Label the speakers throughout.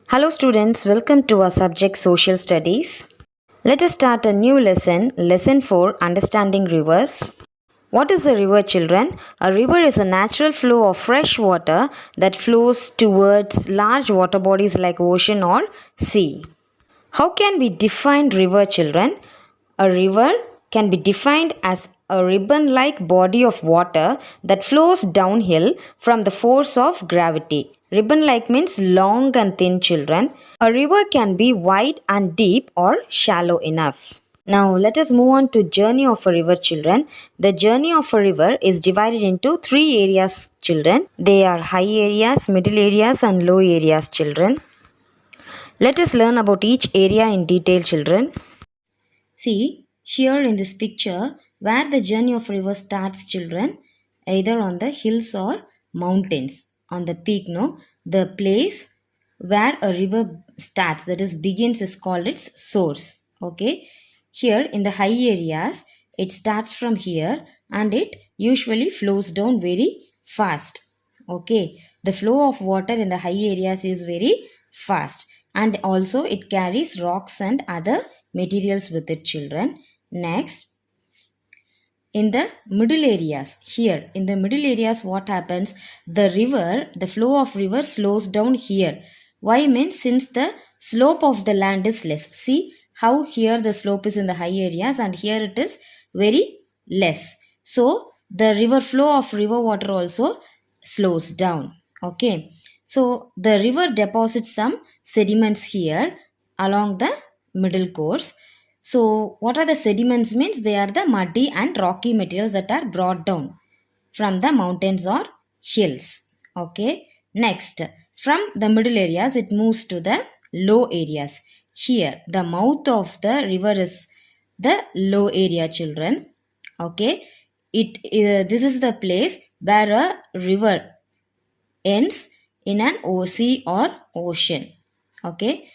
Speaker 1: Hello students, welcome to our subject Social Studies. Let us start a new lesson, Lesson 4, Understanding Rivers. What is a river, children? A river is a natural flow of fresh water that flows towards large water bodies like ocean or sea. How can we define river, children? A river can be defined as a ribbon-like body of water that flows downhill from the force of gravity. Ribbon-like means long and thin, children. A river can be wide and deep or shallow enough. Now let us move on to journey of a river, children. The journey of a river is divided into three areas, children. They are high areas, middle areas and low areas, children. Let us learn about each area in detail, children. See, here in this picture, where the journey of river starts, children, either on the hills or mountains. On the peak, no, the place where a river starts, that is begins, is called its source. Okay, here in the high areas, it starts from here and it usually flows down very fast. Okay, the flow of water in the high areas is very fast, and also it carries rocks and other materials with it, children. Next, in the middle areas, here in the middle areas, what happens? The flow of river slows down here. Why? Means since the slope of the land is less. See how here the slope is in the high areas and here it is very less. So the river flow of river water also slows down. Okay, so the river deposits some sediments here along the middle course. So what are the sediments? Means they are the muddy and rocky materials that are brought down from the mountains or hills. Okay, next, from the middle areas it moves to the low areas. Here the mouth of the river is the low area, children. Okay, this is the place where a river ends in an sea or ocean. Okay,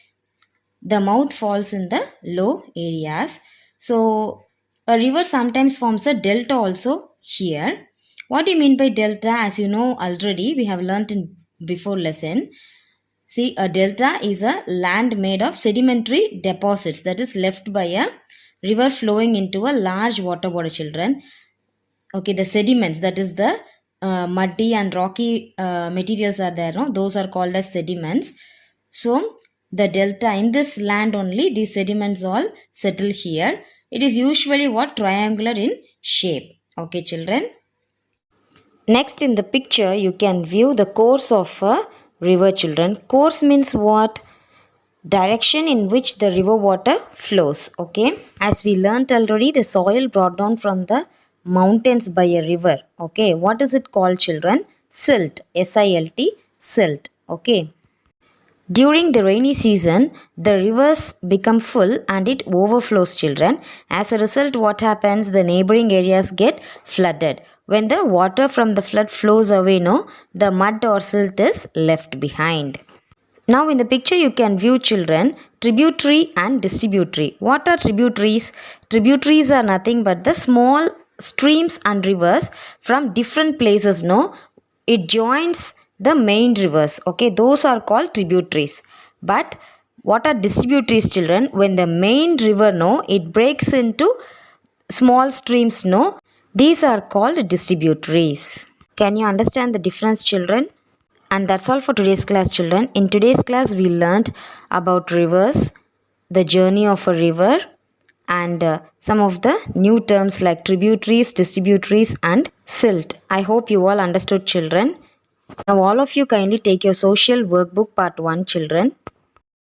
Speaker 1: the mouth falls in the low areas. So a river sometimes forms a delta also here. What do you mean by delta? As you know already, we have learnt in before lesson. See, a delta is a land made of sedimentary deposits that is left by a river flowing into a large water body, children. Okay, the sediments, that is the muddy and rocky materials are there, no? Those are called as sediments. So the delta, in this land only these sediments all settle here. It is usually what? Triangular in shape. Okay, children. Next, in the picture you can view the course of a river, children. Course means what? Direction in which the river water flows. Okay, as we learnt already, the soil brought down from the mountains by a river. Okay, what is it called, children? Silt. Silt. Silt. Okay, during the rainy season, the rivers become full and it overflows, children. As a result, what happens? The neighboring areas get flooded. When the water from the flood flows away, no, the mud or silt is left behind. Now in the picture you can view, children, tributary and distributary. What are tributaries? Tributaries are nothing but the small streams and rivers from different places, no? It joins the main rivers. Okay, those are called tributaries. But what are distributaries, children? When the main river, no, it breaks into small streams, no, these are called distributaries. Can you understand the difference, children? And that's all for today's class, children. In today's class, we learned about rivers, the journey of a river, and some of the new terms like tributaries, distributaries, and silt. I hope you all understood, children. Now, all of you kindly take your social workbook part 1, children.